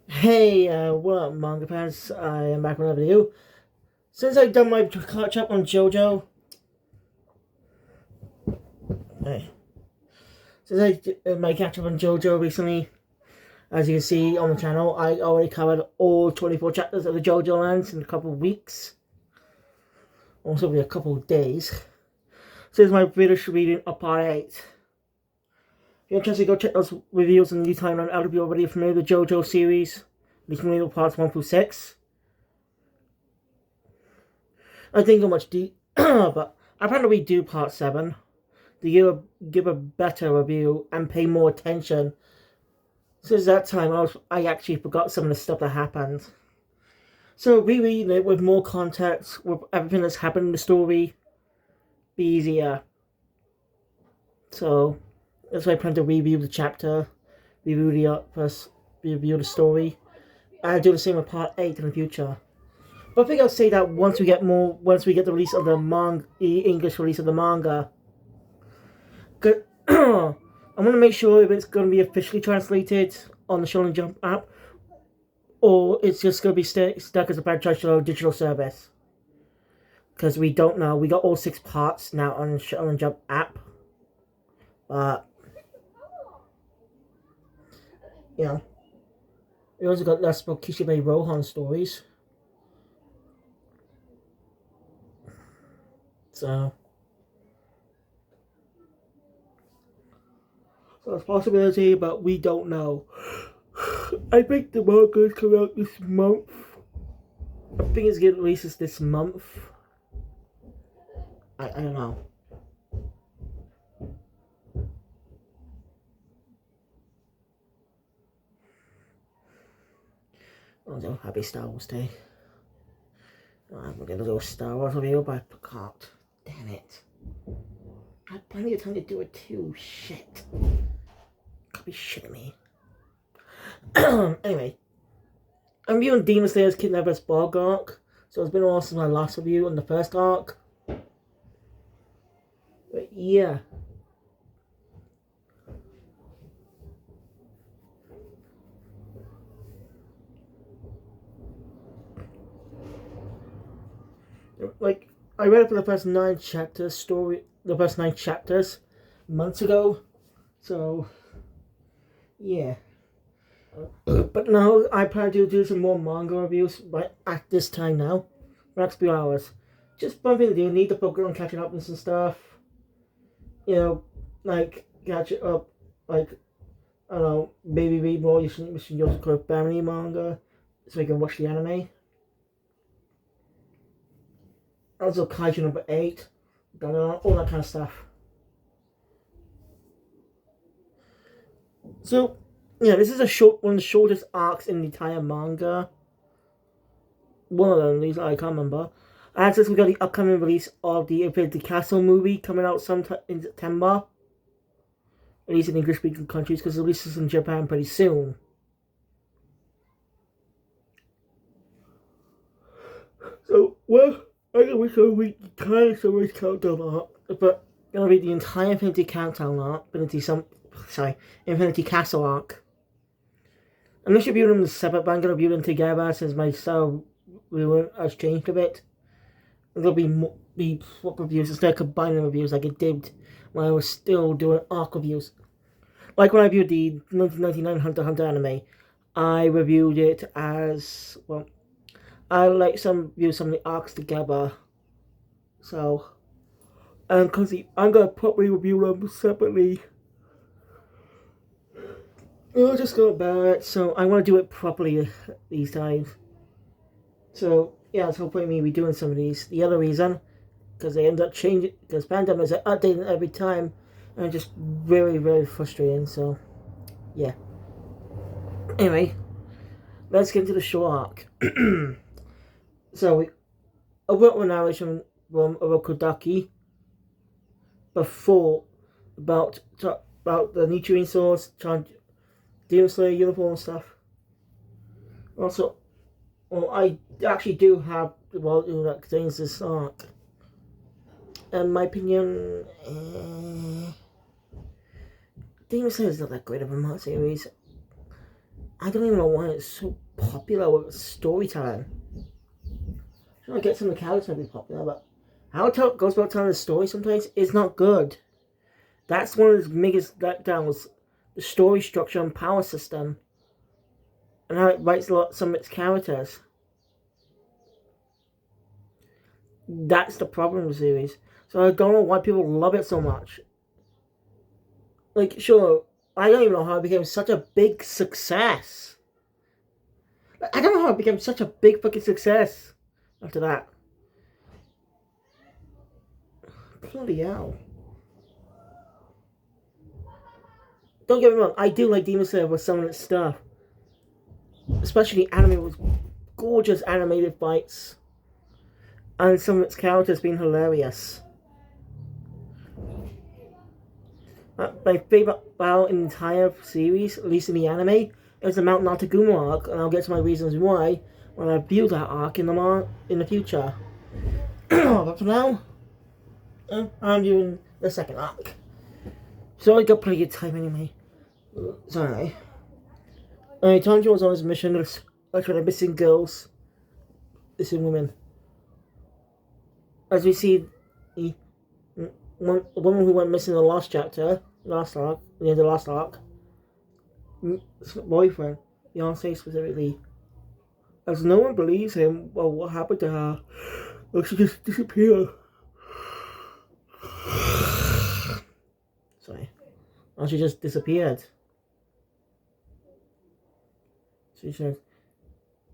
Hey, what up, manga fans? I am back with another video. Since I've done my catch up on JoJo, hey, since I did my catch up on JoJo recently, as you can see on the channel, I already covered all 24 chapters of the JoJo lands in a couple of weeks, also be a couple of days. So this is my British reading of part 8. If you're interested, go check those reviews in the new timeline out if you're already familiar with the JoJo series, at least familiar with parts 1 through 6. I didn't go much deep, but I plan to redo part 7 to give a better review and pay more attention. Since that time, I actually forgot some of the stuff that happened. So rereading it with more context, with everything that's happened in the story, be easier. So that's why I plan to review the chapter, review the story, and do the same with part 8 in the future. But I think I'll say that once we get the release of the English release of the manga. I want to make sure if it's going to be officially translated on the Shonen Jump app, or it's just going to be stuck as a traditional digital service. Because we don't know. We got all 6 parts now on the Shonen Jump app. But, you know, we also got less about Kishibe Rohan stories. So it's a possibility, but we don't know. I think the manga is coming out this month. I think it's getting released this month. I don't know. Oh, so happy Star Wars Day. I'm gonna do a Star Wars review, but I forgot. Damn it. I had plenty of time to do it too. Shit. Can't be shitting me. Anyway, I'm viewing Demon Slayer's Kidnappers blog arc, so it's been a while since my last review on the first arc. But yeah. Like, I read it for the first 9 chapters months ago, so yeah. But now I plan to do some more manga reviews at this time now. For the next few hours. Just one thing to do, need to focus on catching up with some stuff. You know, like catch it up, like I don't know, maybe read more Mission Yosako family manga so I can watch the anime. Also Kaiju number 8, all that kind of stuff. So yeah, this is one of the shortest arcs in the entire manga. One of them, at least I can't remember. And since we got the upcoming release of the Infinity Castle movie coming out sometime in September, at least in English speaking countries, because it releases in Japan pretty soon. So, well, I think we should read the entire Summer's Countdown arc, but I'm gonna read the entire Infinity Countdown arc, Infinity Castle arc. I'm not review them separate, but I'm gonna review them together since my style has changed a bit. I'm gonna be swap reviews instead of combining reviews like it did when I was still doing arc reviews. Like when I reviewed the 1999 Hunter x Hunter anime, I reviewed it as, well, I like some view some of the arcs together. So, and because I'm gonna probably review them separately. I'll just go about it. So I want to do it properly these times. So yeah, it's hopefully me doing some of these. The other reason, because they end up changing, because fandom is updating every time, and just very, very frustrating. So yeah. Anyway, let's get into the show arc. So a wrote a narration from Orokodaki before about the Nichiren swords, Demon Slayer uniform stuff. Also, well, I actually do have the volume that contains this arc. In my opinion, Demon Slayer is not that great of a manga series. I don't even know why it's so popular with storytelling. I get some of the characters might be popular, but how it goes about telling a story sometimes is not good. That's one of his biggest letdowns, the story structure and power system, and how it writes some of its characters. That's the problem with the series. So I don't know why people love it so much. Like, sure, I don't even know how it became such a big success. I don't know how it became such a big fucking success after that. Bloody hell. Don't get me wrong, I do like Demon Slayer with some of its stuff. Especially anime with gorgeous animated fights. And some of its characters being hilarious. My favourite battle in the entire series, at least in the anime, is the Mount Nataguma arc, and I'll get to my reasons why when I view that arc in the future. But for now, I'm doing the second arc. So I got pretty good time anyway. Sorry. Tanjiro was on his mission to look for the missing girls, missing women. As we see, the woman who went missing in the last chapter, last arc, the end of the last arc, boyfriend, Beyonce specifically, as no one believes him, well, what happened to her? Well, she just disappeared. Sorry. Well, she just disappeared. She said.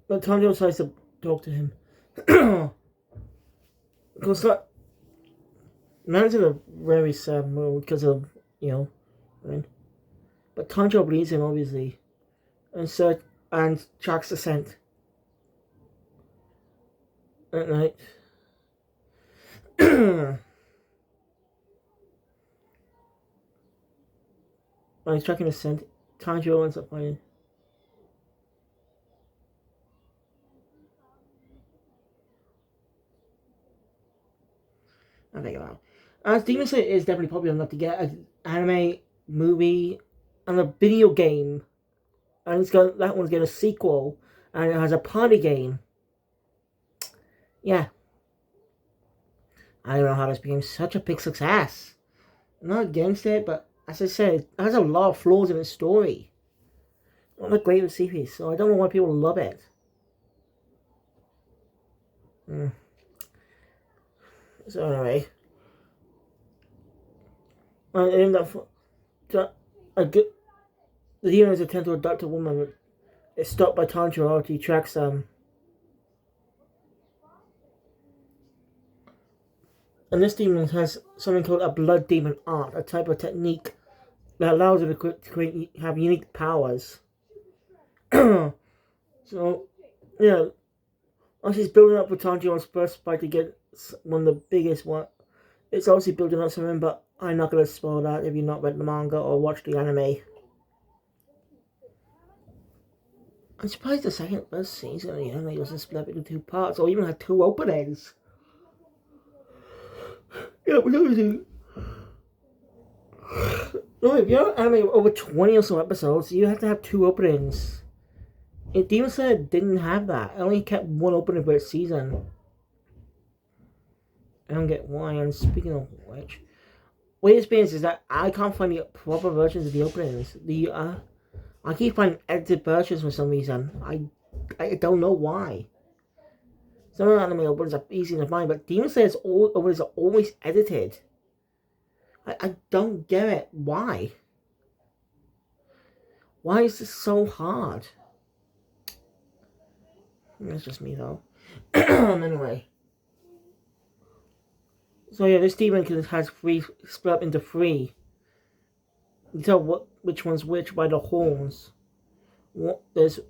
But Tanjiro tries to talk to him. Because that man's in a very sad mood because of, right? But Tanjiro believes him, obviously. And tracks the scent. At night. When he's tracking the scent, Tanjiro ends up finding. I think about. As Demon Slayer is definitely popular enough to get an anime, movie, and a video game, and that one's getting a sequel, and it has a party game. Yeah, I don't know how this became such a big success. I'm not against it, but as I said, it has a lot of flaws in its story. Not a great series, so I don't know why people love it. So anyway, the demons attempt to abduct a woman. It's stopped by Tanjiro after he tracks them. And this demon has something called a blood demon art, a type of technique that allows it to have unique powers. So, yeah, as he's building up for Tanjiro's first fight to get one of the biggest one, it's obviously building up something, but I'm not going to spoil that if you've not read the manga or watched the anime. I'm surprised the first season of the anime doesn't split up into 2 parts, or even had 2 openings. Yeah, but obviously, no, if you're an anime over 20 or so episodes, you have to have 2 openings. Demon Slayer didn't have that. It only kept 1 opening per season. I don't get why. And speaking of which, what experience is that I can't find the proper versions of the openings. I keep finding edited versions for some reason. I don't know why. Some of the anime openings are easy to find, but Demon Slayer's openings are always edited. I don't get it. Why? Why is this so hard? That's just me though. Anyway. So yeah, this demon has 3 split up into 3. You can tell which one's which by the horns. There's,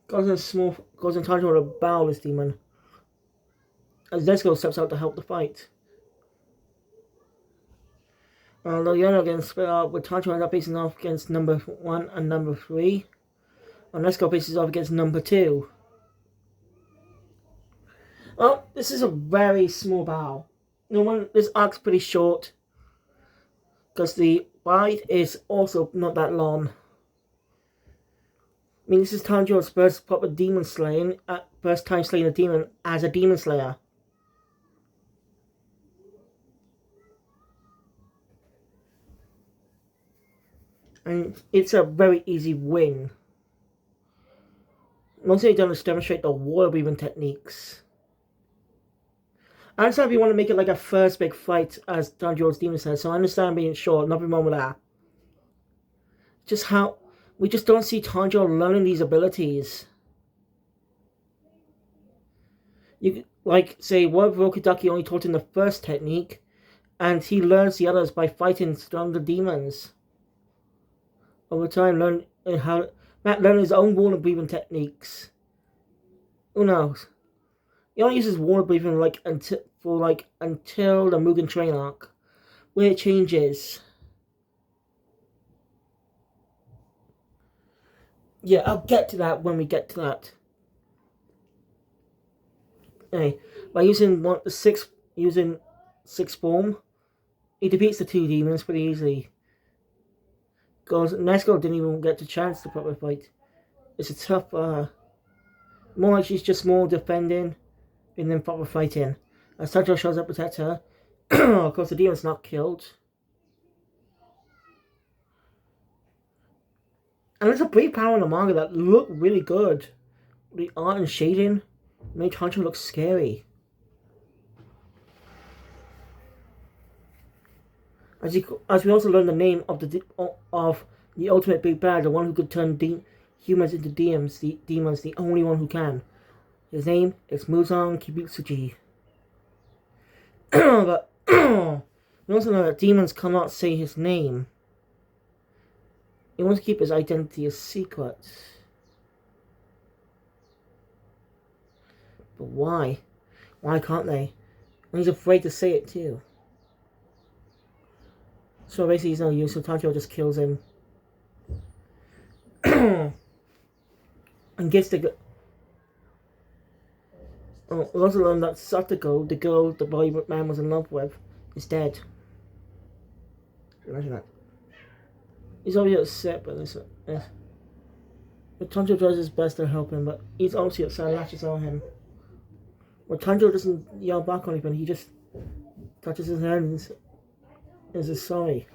goes in touch with a battle this demon. As Nesco steps out to help the fight. Loyano against split up with Tanjiro ends up facing off against number 1 and number 3. And Nesco faces off against number 2. Well, this is a very small battle. This arc's pretty short. because the fight is also not that long. I mean, this is Tanjiro's first proper demon slaying, first time slaying a demon as a demon slayer. And it's a very easy win. Mostly done is demonstrate the water breathing techniques. I understand if you want to make it like a first big fight as Tanjiro's demon slayer, so I understand being short, nothing wrong with that. Just how we just don't see Tanjiro learning these abilities. You like say what if Rokidaki only taught him the first technique, and he learns the others by fighting stronger demons. Over time, learn his own water breathing techniques. Who knows? He only uses water breathing until the Mugen Train arc, where it changes. Yeah, I'll get to that when we get to that. Anyway, by using six form, he defeats the two demons pretty easily. Because Nesco didn't even get the chance to proper fight. It's a tough, more like she's just more defending and then proper fighting. As Tanjiro shows up to protect her, of course the demon's not killed. And there's a brief power in the manga that look really good. The art and shading made Tanjiro look scary. As we also learn the name of the ultimate big bad, the one who could turn humans into demons, the only one who can. His name is Muzan Kibutsuji. But we also know that demons cannot say his name. He wants to keep his identity a secret. But why? Why can't they? And he's afraid to say it too. So basically he's no use, so Tanjiro just kills him. And gets the... Oh, we also learned that Satoko, the girl the boy man was in love with, is dead. Imagine that. He's already upset by this. But Tanjiro does his best to help him, but he's obviously upset and latches on him. But Tanjiro doesn't yell back on anything, he just touches his hands and is sorry.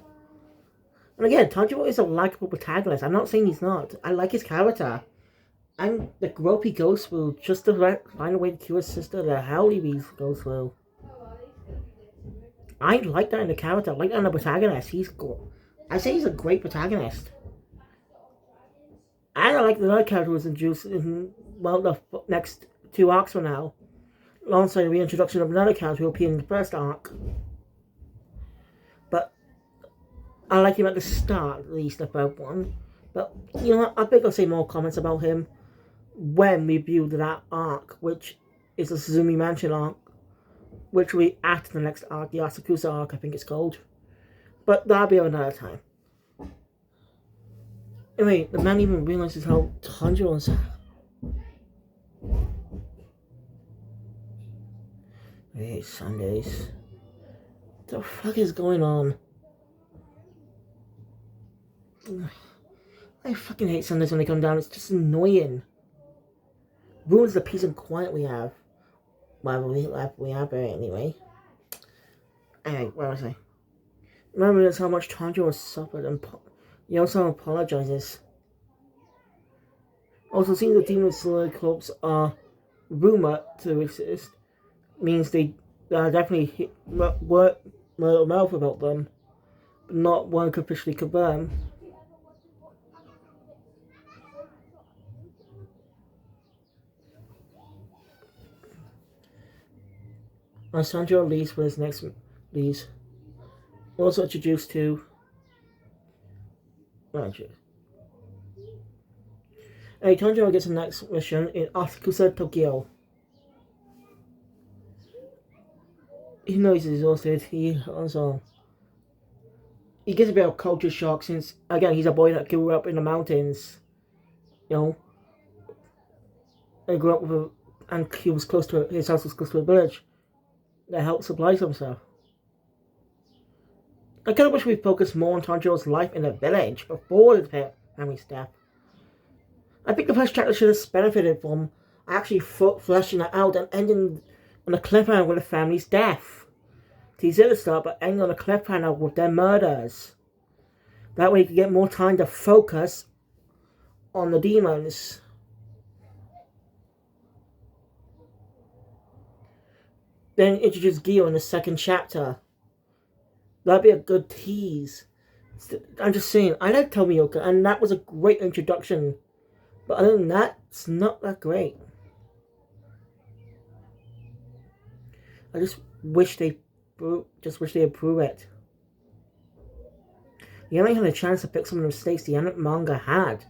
And again, Tanjiro is a likable protagonist. I'm not saying he's not. I like his character. And the growth he goes through just to find a way to cure his sister, the hell he goes through. I like that in the character. I like that in the protagonist. I say he's a great protagonist. And I like the other character who was introduced in, the next two arcs from now. Alongside the reintroduction of another character who appeared in the first arc. But I like him at the start, at least, the third one. But, you know, I think I'll say more comments about him when we view that arc, which is the Suzumi Mansion arc, which will be after the next arc, the Asakusa arc, I think it's called. But that'll be another time. Anyway, the man even realizes how Tanjiro is. Hey, Sundays. What the fuck is going on? I fucking hate Sundays when they come down. It's just annoying. Ruins the peace and quiet we have. Well, we have it anyway. Anyway, what was I? Remember that's how much Tanjiro has suffered, and he also apologizes. Also, seeing the Demon Slayer corpse are rumored to exist means they definitely word of mouth about them, but not one could officially confirm. As Tanjiro leaves for his next leaves, we're also introduced to Tanjiro gets the next mission in Asakusa, Tokyo. He knows he's exhausted. He gets a bit of culture shock since, again, he's a boy that grew up in the mountains. You know, and grew up and he was close to his house was close to a village that helped supply some stuff. I kind of wish we focused more on Tanjiro's life in the village before his family's death. I think the first chapter should have benefited from actually fleshing that out and ending on a cliffhanger with the family's death. Tease it at the start, but ending on a cliffhanger with their murders. That way you can get more time to focus on the demons. Then introduce Gyo in the second chapter. That'd be a good tease. I'm just saying, I like Tomioka, and that was a great introduction. But other than that, it's not that great. I just wish they approve it. You only had a chance to fix some of the mistakes the manga had.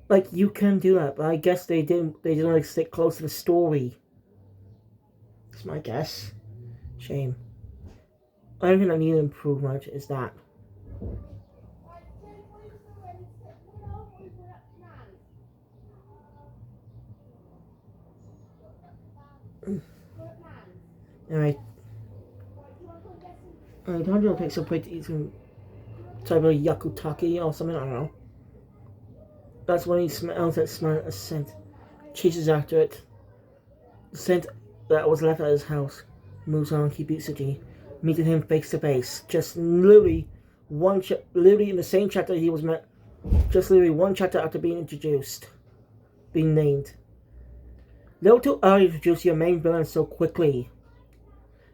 Like, you can do that, but I guess they didn't like stick close to the story. That's my guess. Shame. I don't think I need to improve much is that. Alright. Tanjiro takes a break to eat some type of yakutaki or something, I don't know. That's when he smells that scent. Chases after it. The scent that was left at his house. Moves on Kibutsuji. Meeting him face to face. Just literally literally in the same chapter he was met. Just literally one chapter after being introduced. Being named. Little too early to introduce your main villain so quickly.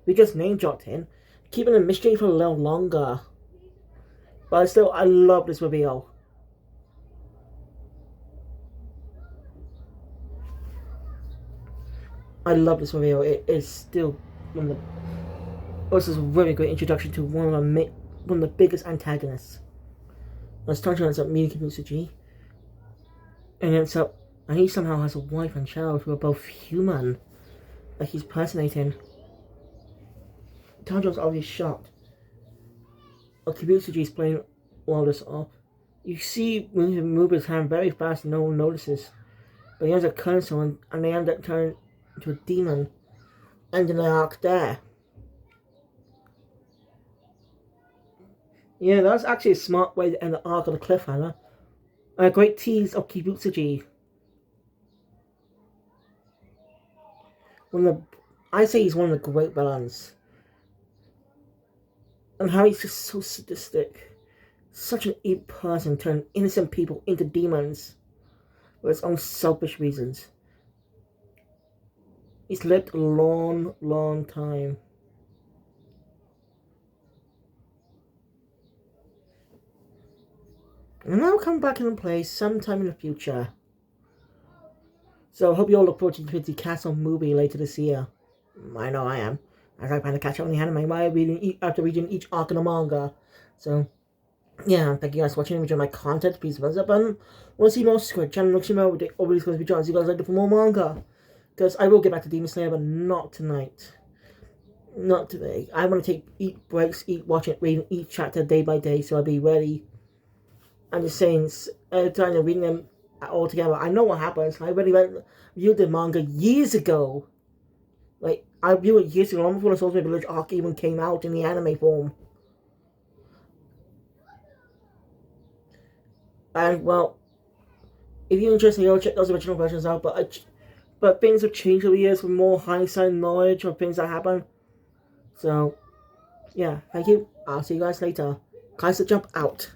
We just name dropped him. Keeping the mystery for a little longer. But still, I love this reveal. I love this reveal. It is still one of the... This is a very great introduction to one of the biggest antagonists. As Tanjiro ends up meeting Kibutsuji. And he somehow has a wife and child who are both human. Like he's personating. Tanjiro's obviously shocked. Kibutsuji's playing all this off. You see him move his hand very fast and no one notices. But he ends up killing someone and they end up turning into a demon. Ending the arc there. Yeah, that's actually a smart way to end the arc on a cliffhanger. And a great tease of Kibutsuji. I say he's one of the great villains. And how he's just so sadistic. Such an evil person turning innocent people into demons. For his own selfish reasons. He's lived a long, long time. And that'll come back into play sometime in the future. So I hope you all look forward to the Castle movie later this year. I know I am. As I plan to catch up on the anime after reading each arc in the manga. So, yeah, thank you guys for watching. If you enjoy my content, please thumbs up button. Want to see more? Subscribe to the channel. Look to me over these be joining you guys later for more manga. Because I will get back to Demon Slayer, but not tonight. Not today. I want to eat breaks, reading each chapter day by day, so I'll be ready. I'm just saying, trying to read them all together. I know what happens. I already reviewed the manga years ago. Like, I reviewed it years ago, long before the Soul's Village arc even came out in the anime form. And, well, if you're interested, you'll check those original versions out, but things have changed over the years with more hindsight knowledge of things that happen. So, yeah, thank you. I'll see you guys later. Kaiser Jump out.